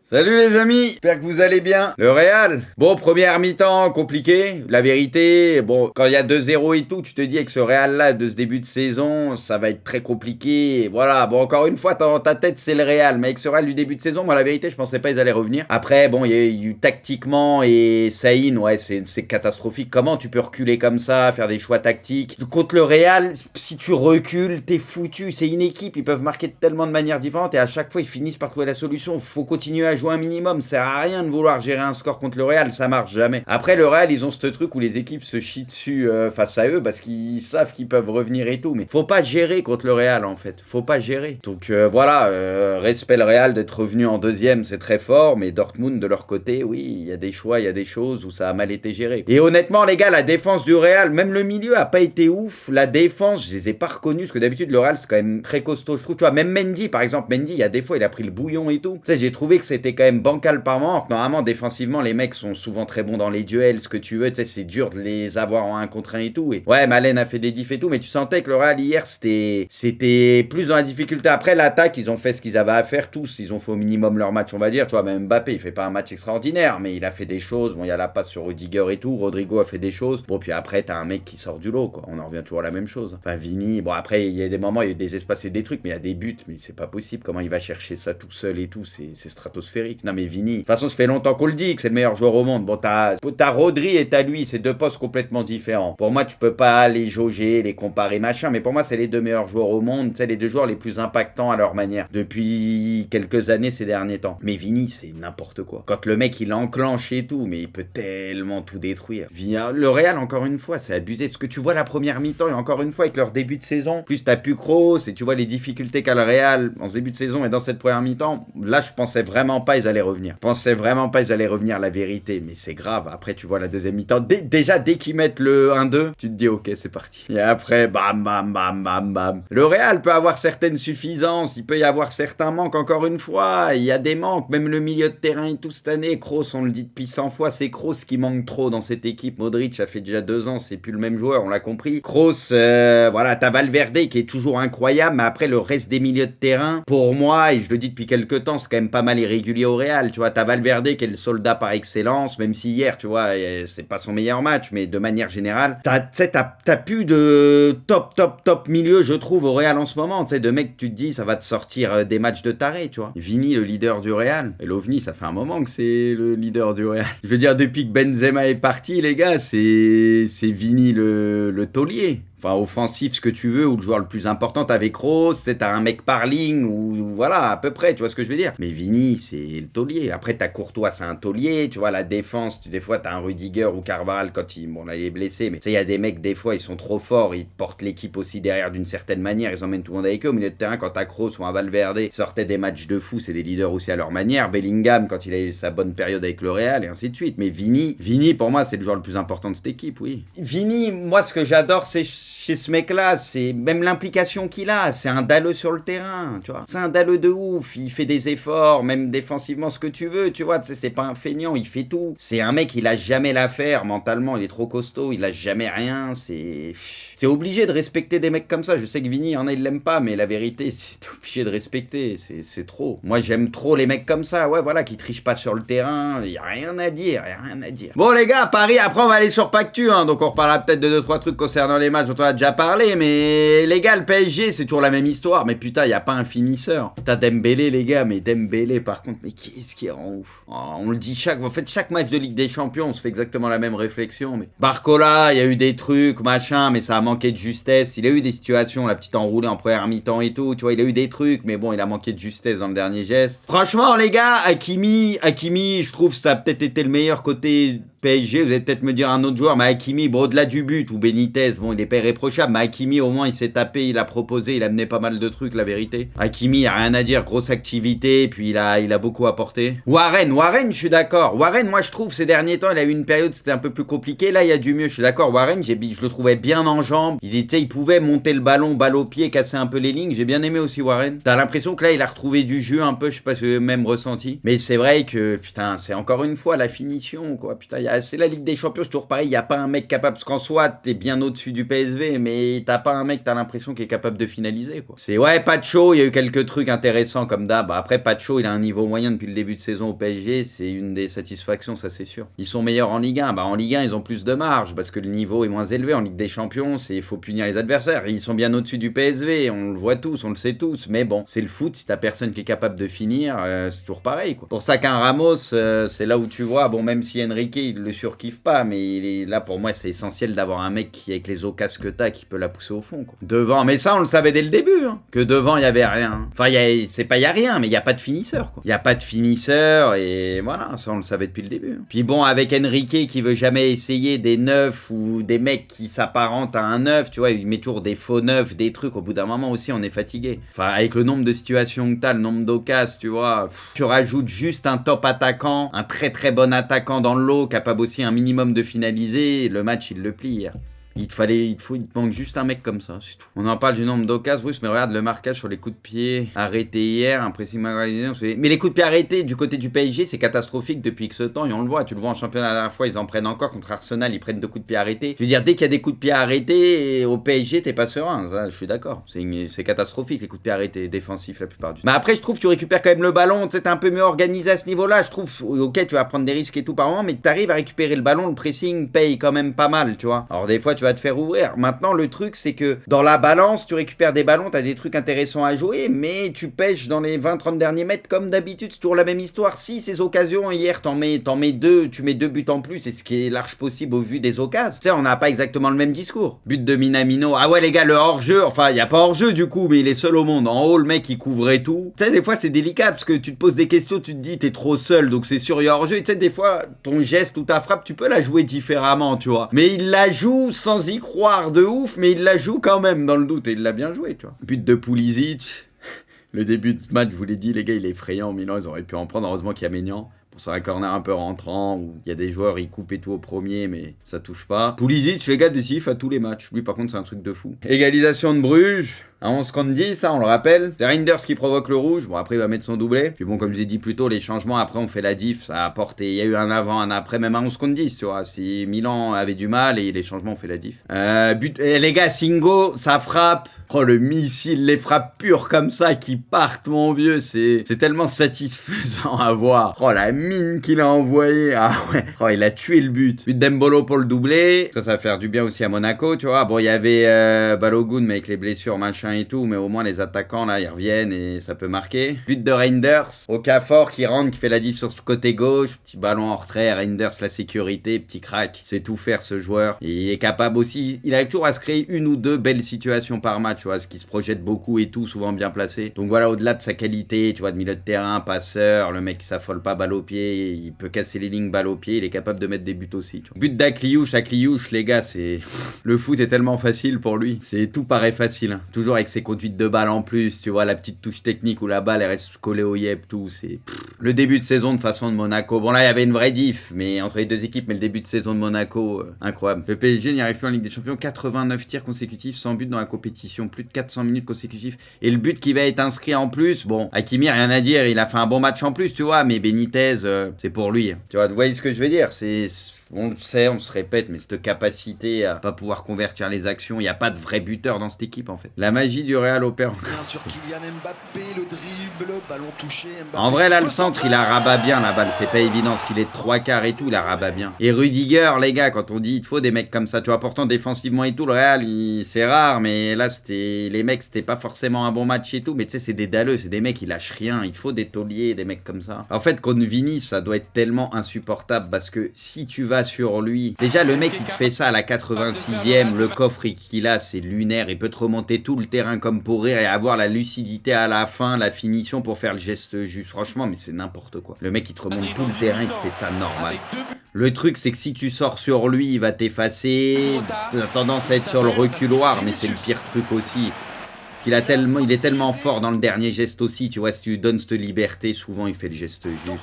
Salut les amis, j'espère que vous allez bien. Le Real, bon, première mi-temps, compliqué. La vérité, bon, quand il y a 2-0 et tout, tu te dis avec ce Real-là, de ce début de saison, ça va être très compliqué. Et voilà, bon, encore une fois, dans ta tête, c'est le Real. Mais avec ce Real du début de saison, moi, la vérité, je pensais pas qu'ils allaient revenir. Après, bon, il y a eu tactiquement et Saïn, ouais, c'est catastrophique. Comment tu peux reculer comme ça, faire des choix tactiques? Contre le Real, si tu recules, t'es foutu. C'est une équipe, ils peuvent marquer de tellement de manières différentes et à chaque fois, ils finissent par trouver la solution. Faut continuer à jouer un minimum, ça sert à rien de vouloir gérer un score contre le Real, ça marche jamais. Après le Real, ils ont ce truc où les équipes se chient dessus face à eux parce qu'ils savent qu'ils peuvent revenir et tout, mais faut pas gérer contre le Real en fait, faut pas gérer. Donc voilà, respect le Real d'être revenu en deuxième, c'est très fort, mais Dortmund de leur côté, oui, il y a des choix, il y a des choses où ça a mal été géré. Et honnêtement les gars, la défense du Real, même le milieu a pas été ouf, la défense, je les ai pas reconnus, parce que d'habitude le Real c'est quand même très costaud, je trouve, tu vois, même Mendy par exemple, Mendy il y a des fois il a pris le bouillon et tout, tu sais, j'ai trouvé que c'était quand même bancal par moment. Normalement, défensivement, les mecs sont souvent très bons dans les duels, ce que tu veux. Tu sais, c'est dur de les avoir en 1 contre 1 et tout. Et ouais, Malen a fait des diffs et tout, mais tu sentais que le Real hier, c'était plus dans la difficulté. Après l'attaque, ils ont fait ce qu'ils avaient à faire tous. Ils ont fait au minimum leur match, on va dire. Tu vois, même Mbappé, il fait pas un match extraordinaire, mais il a fait des choses. Bon, il y a la passe sur Rudiger et tout. Rodrigo a fait des choses. Bon, puis après, t'as un mec qui sort du lot, quoi. On en revient toujours à la même chose. Enfin, Vini, bon, après, il y a des moments, il y a eu des espaces et des trucs, mais il y a des buts, mais c'est pas possible. Comment il va chercher ça tout seul et tout? C'est stratosphérique. Non, mais Vini, de toute façon, ça fait longtemps qu'on le dit que c'est le meilleur joueur au monde. Bon, t'as Rodri et t'as lui, c'est deux postes complètement différents. Pour moi, tu peux pas les jauger, les comparer, machin, mais pour moi, c'est les deux meilleurs joueurs au monde. C'est les deux joueurs les plus impactants à leur manière depuis quelques années ces derniers temps. Mais Vini, c'est n'importe quoi. Quand le mec, il enclenche et tout, mais il peut tellement tout détruire. Le Real, encore une fois, c'est abusé, parce que tu vois la première mi-temps, et encore une fois, avec leur début de saison, plus t'as pu Kroos, et tu vois les difficultés qu'a le Real en ce début de saison et dans cette première mi-temps, là, je pensais vraiment pas ils allaient revenir. Je pensais vraiment pas ils allaient revenir, la vérité, mais c'est grave. Après, tu vois la deuxième mi-temps, déjà dès qu'ils mettent le 1-2, tu te dis ok, c'est parti. Et après, bam, bam, bam, bam, bam. Le Real peut avoir certaines suffisances, il peut y avoir certains manques, encore une fois, il y a des manques, même le milieu de terrain et tout cette année. Kroos, on le dit depuis 100 fois, c'est Kroos qui manque trop dans cette équipe. Modric, ça fait déjà 2 ans, c'est plus le même joueur, on l'a compris. Kroos, voilà, t'as Valverde qui est toujours incroyable, mais après le reste des milieux de terrain, pour moi, et je le dis depuis quelques temps, c'est quand même pas mal irrégulier au Real, tu vois, t'as Valverde qui est le soldat par excellence, même si hier, tu vois, c'est pas son meilleur match, mais de manière générale, t'as plus de top milieu, je trouve, au Real en ce moment, tu sais, de mecs, tu te dis, ça va te sortir des matchs de taré, tu vois. Vini, le leader du Real, et l'OVNI, ça fait un moment que c'est le leader du Real. Je veux dire, depuis que Benzema est parti, les gars, c'est Vini le taulier. Enfin, offensif, ce que tu veux, ou le joueur le plus important, t'avais Kroos, t'as un mec par ligne, ou voilà, à peu près, tu vois ce que je veux dire. Mais Vini, c'est le taulier. Après, t'as Courtois, c'est un taulier, tu vois, la défense, des fois, t'as un Rudiger ou Carvajal quand bon, là, il est blessé, mais tu sais, il y a des mecs, des fois, ils sont trop forts, ils portent l'équipe aussi derrière d'une certaine manière, ils emmènent tout le monde avec eux. Au milieu de terrain, quand t'as Kroos ou un Valverde, ils sortaient des matchs de fou, c'est des leaders aussi à leur manière. Bellingham, quand il a eu sa bonne période avec le Real, et ainsi de suite. Mais Vini, pour moi, c'est le joueur le plus important de cette équipe, oui. Vini, moi, ce que j'adore, c'est chez ce mec-là, c'est même l'implication qu'il a, c'est un dalleux sur le terrain, tu vois. C'est un dalleux de ouf, il fait des efforts, même défensivement, ce que tu veux, tu vois. C'est pas un feignant, il fait tout. C'est un mec, il a jamais l'affaire, mentalement, il est trop costaud, il a jamais rien, c'est obligé de respecter des mecs comme ça. Je sais que Vini, il l'aime pas, mais la vérité, c'est obligé de respecter, c'est trop. Moi, j'aime trop les mecs comme ça, ouais, voilà, qui trichent pas sur le terrain, y a rien à dire, Bon, les gars, Paris, après, on va aller sur Pactu, hein, donc on reparlera peut-être de 2-3 trucs concernant les matchs dont on a déjà parlé, mais les gars, le PSG, c'est toujours la même histoire, mais putain, y a pas un finisseur. T'as Dembélé, les gars, mais Dembélé, par contre, mais qu'est-ce qui rend ouf? Oh, on le dit chaque match de Ligue des Champions, on se fait exactement la même réflexion, mais Barcola, il y a eu des trucs, machin, mais ça a manqué de justesse. Il a eu des situations, la petite enroulée en première mi-temps et tout, tu vois, il a eu des trucs, mais bon, il a manqué de justesse dans le dernier geste. Franchement, les gars, Hakimi, je trouve que ça a peut-être été le meilleur côté PSG, vous allez peut-être me dire un autre joueur, mais Hakimi, bon, au-delà du but, ou Benitez, bon, il est pas irréprochable, mais Hakimi, au moins, il s'est tapé, il a proposé, il a mené pas mal de trucs, la vérité. Hakimi, y a rien à dire, grosse activité, puis il a beaucoup apporté. Warren, je suis d'accord. Warren, moi, je trouve, ces derniers temps, il a eu une période, c'était un peu plus compliqué, là, il y a du mieux, je suis d'accord. Warren, je le trouvais bien en jambes, il pouvait monter le ballon, balle au pied, casser un peu les lignes, j'ai bien aimé aussi Warren. T'as l'impression que là, il a retrouvé du jeu un peu, je sais pas si vous avez même ressenti, mais c'est vrai que, putain, c'est encore une fois la finition, quoi, putain, C'est la Ligue des Champions, c'est toujours pareil, il n'y a pas un mec capable, parce qu'en soi, t'es bien au-dessus du PSV, mais t'as pas un mec, t'as l'impression qu'il est capable de finaliser, quoi. C'est, ouais, Pacho, il y a eu quelques trucs intéressants comme d'hab. Après, Pacho, il a un niveau moyen depuis le début de saison au PSG, c'est une des satisfactions, ça c'est sûr. Ils sont meilleurs en Ligue 1, en Ligue 1, ils ont plus de marge, parce que le niveau est moins élevé. En Ligue des Champions, il faut punir les adversaires. Ils sont bien au-dessus du PSV, on le voit tous, on le sait tous, mais bon, c'est le foot, si t'as personne qui est capable de finir, c'est toujours pareil, quoi. Pour ça qu'un Ramos, c'est là où tu vois, bon, même si Enrique, il le surkiffe pas, mais il est là, pour moi, c'est essentiel d'avoir un mec qui, avec les occasions que t'as, qui peut la pousser au fond, quoi. Devant, mais ça, on le savait dès le début, hein, que devant, il y avait rien. Enfin, c'est pas il y a rien, mais il y a pas de finisseur, quoi. Il y a pas de finisseur, et voilà, ça, on le savait depuis le début. Puis bon, avec Enrique qui veut jamais essayer des neufs ou des mecs qui s'apparentent à un neuf, tu vois, il met toujours des faux neufs, des trucs, au bout d'un moment aussi, on est fatigué. Enfin, avec le nombre de situations que t'as, le nombre d'occasions, tu vois, tu rajoutes juste un top attaquant, un très très bon attaquant dans le lot, capable aussi un minimum de finaliser, le match, il le plie hier. Il te manque juste un mec comme ça, c'est tout. On en parle du nombre d'occasions, Bruce, mais regarde le marquage sur les coups de pied arrêtés hier, un pressing marqué. Mais les coups de pied arrêtés du côté du PSG, c'est catastrophique depuis X temps, et on le voit, tu le vois en championnat la dernière fois, ils en prennent encore contre Arsenal, ils prennent 2 coups de pied arrêtés. Je veux dire, dès qu'il y a des coups de pied arrêtés, au PSG, t'es pas serein, ça, je suis d'accord. C'est catastrophique les coups de pied arrêtés défensifs la plupart du temps. Mais après, je trouve que tu récupères quand même le ballon, tu sais, t'es un peu mieux organisé à ce niveau-là, je trouve. Ok, tu vas prendre des risques et tout par moment, mais t'arrives à récupérer le ballon, le pressing paye quand même pas mal, tu vois. Alors des fois, tu vas te faire ouvrir. Maintenant, le truc, c'est que dans la balance, tu récupères des ballons, t'as des trucs intéressants à jouer, mais tu pêches dans les 20-30 derniers mètres comme d'habitude, c'est toujours la même histoire. Si ces occasions, hier, t'en mets 2, tu mets 2 buts en plus, c'est ce qui est large possible au vu des occasions. Tu sais, on n'a pas exactement le même discours. But de Minamino, ah ouais les gars, le hors-jeu, enfin, il n'y a pas hors-jeu du coup, mais il est seul au monde. En haut, le mec, il couvrait tout. Tu sais, des fois, c'est délicat, parce que tu te poses des questions, tu te dis, t'es trop seul, donc c'est sûr, il y a hors-jeu. Tu sais, des fois, ton geste ou ta frappe, tu peux la jouer différemment, tu vois. Mais il la joue sans y croire de ouf, mais il la joue quand même dans le doute, et il l'a bien joué, tu vois. But de Pulisic, le début de ce match, je vous l'ai dit, les gars, il est effrayant. Milan, ils auraient pu en prendre, heureusement qu'il y a Maignan. Sur un corner un peu rentrant, où il y a des joueurs, ils coupent et tout au premier, mais ça touche pas. Pulisic, les gars, décisif à tous les matchs. Lui, par contre, c'est un truc de fou. Égalisation de Bruges. À 11 contre 10, ça on le rappelle. C'est Reinders qui provoque le rouge. Bon, après il va mettre son doublé. Puis bon, comme je l'ai dit plus tôt, les changements, après on fait la diff. Ça a apporté. Il y a eu un avant, un après, même à 11 contre 10, tu vois. Si Milan avait du mal et les changements ont fait la diff. Les gars, Singo, ça frappe. Oh, le missile, les frappes pures comme ça qui partent, mon vieux. C'est tellement satisfaisant à voir. Oh, la mine qu'il a envoyée. Ah ouais. Oh, il a tué le but. But d'Embolo pour le doublé. Ça va faire du bien aussi à Monaco, tu vois. Bon, il y avait Balogun, mais avec les blessures, machin et tout, mais au moins les attaquants là ils reviennent et ça peut marquer. But de Reinders, Okafor qui rentre, qui fait la diff sur ce côté gauche, petit ballon en retrait, Reinders la sécurité, petit crack, c'est tout faire ce joueur. Et il est capable aussi, il arrive toujours à se créer une ou deux belles situations par match, tu vois, ce qui se projette beaucoup et tout, souvent bien placé. Donc voilà, au-delà de sa qualité, tu vois, de milieu de terrain, passeur, le mec qui s'affole pas balle au pied, il peut casser les lignes balle au pied, il est capable de mettre des buts aussi. Tu vois. But d'Akliouche, les gars, c'est le foot est tellement facile pour lui, c'est tout paraît facile, hein. Toujours avec ses conduites de balle en plus, tu vois, la petite touche technique où la balle elle reste collée au yep, tout, c'est le début de saison de façon de Monaco. Bon là, il y avait une vraie diff, mais entre les deux équipes, mais le début de saison de Monaco, incroyable. Le PSG n'y arrive plus en Ligue des Champions, 89 tirs consécutifs, 100 buts dans la compétition, plus de 400 minutes consécutives, et le but qui va être inscrit en plus, bon, Hakimi, rien à dire, il a fait un bon match en plus, tu vois, mais Benitez, c'est pour lui, tu vois, vous voyez ce que je veux dire, on le sait, on se répète, mais cette capacité à pas pouvoir convertir les actions, il n'y a pas de vrai buteur dans cette équipe en fait. La magie du Real opère. Bien sûr, Kylian Mbappé, le dribble, ballon touché. Mbappé en vrai, là, le centre, il la rabat bien la balle. C'est pas évident, ce qu'il est de 3 quarts et tout, il la rabat bien. Et Rudiger, les gars, quand on dit il faut des mecs comme ça, tu vois, pourtant défensivement et tout, le Real, c'est rare, mais là, les mecs, c'était pas forcément un bon match et tout, mais tu sais, c'est des dalleux, c'est des mecs, ils lâchent rien. Il faut des tauliers, des mecs comme ça. En fait, contre Vini, ça doit être tellement insupportable parce que si tu vas sur lui. Déjà, le mec, il te fait ça à la 86e. Le coffre qu'il a, c'est lunaire. Il peut te remonter tout le terrain comme pour rire et avoir la lucidité à la fin, la finition pour faire le geste juste. Franchement, mais c'est n'importe quoi. Le mec, il te remonte tout le terrain, il te fait ça normal. Le truc, c'est que si tu sors sur lui, il va t'effacer. T'as tendance à être sur le reculoir, mais c'est le pire truc aussi. qu'il a tellement, il est tellement fort dans le dernier geste aussi, tu vois, si tu lui donnes cette liberté, souvent il fait le geste juste.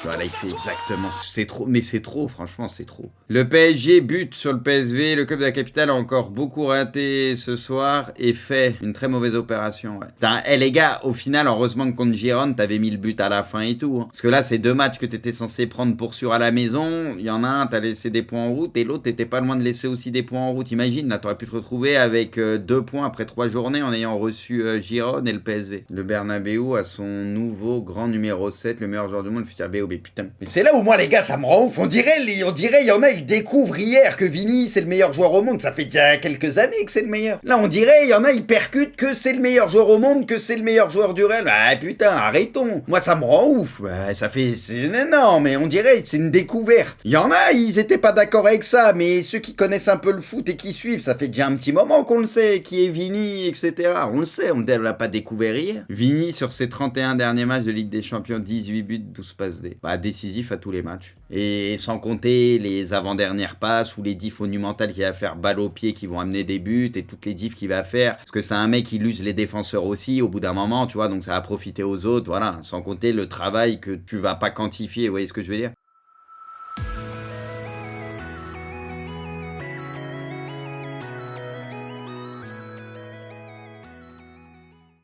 Voilà, il fait exactement, c'est trop, mais c'est trop, franchement, c'est trop. Le PSG bute sur le PSV, le club de la capitale a encore beaucoup raté ce soir et fait une très mauvaise opération. Ouais. Les gars, au final, heureusement que contre Gironde, t'avais mis le but à la fin et tout. Hein. Parce que là, c'est 2 matchs que t'étais censé prendre pour sûr à la maison. Il y en a un, t'as laissé des points en route et l'autre, t'étais pas loin de laisser aussi des points en route. Imagine, là, t'aurais pu te retrouver avec 2 points après 3 journées en ayant reçu Gironde et le PSV. Le Bernabeu a son nouveau grand numéro 7, le meilleur joueur du monde, le futur BO. Mais putain. Mais c'est là où moi, les gars, ça me rend ouf. On dirait, il y en a, ils découvrent hier que Vini, c'est le meilleur joueur au monde. Ça fait déjà quelques années que c'est le meilleur. Là, on dirait, il y en a, ils percutent que c'est le meilleur joueur au monde, que c'est le meilleur joueur du Real. Ah putain, arrêtons. Moi, ça me rend ouf. Ça fait... Non, mais on dirait, c'est une découverte. Il y en a, ils étaient pas d'accord avec ça, mais ceux qui connaissent un peu le foot et qui suivent, ça fait déjà un petit moment qu'on le sait, qui est Vini, etc. On le sait, on ne l'a pas découvert hier. Vini, sur ses 31 derniers matchs de Ligue des Champions, 18 buts, 12 passes D. Décisif à tous les matchs. Et sans compter les avant-dernières passes ou les diffs monumentales qu'il va faire balle au pied qui vont amener des buts et toutes les diffs qu'il va faire. Parce que c'est un mec qui use les défenseurs aussi au bout d'un moment, tu vois, donc ça va profiter aux autres, voilà. Sans compter le travail que tu vas pas quantifier, vous voyez ce que je veux dire ?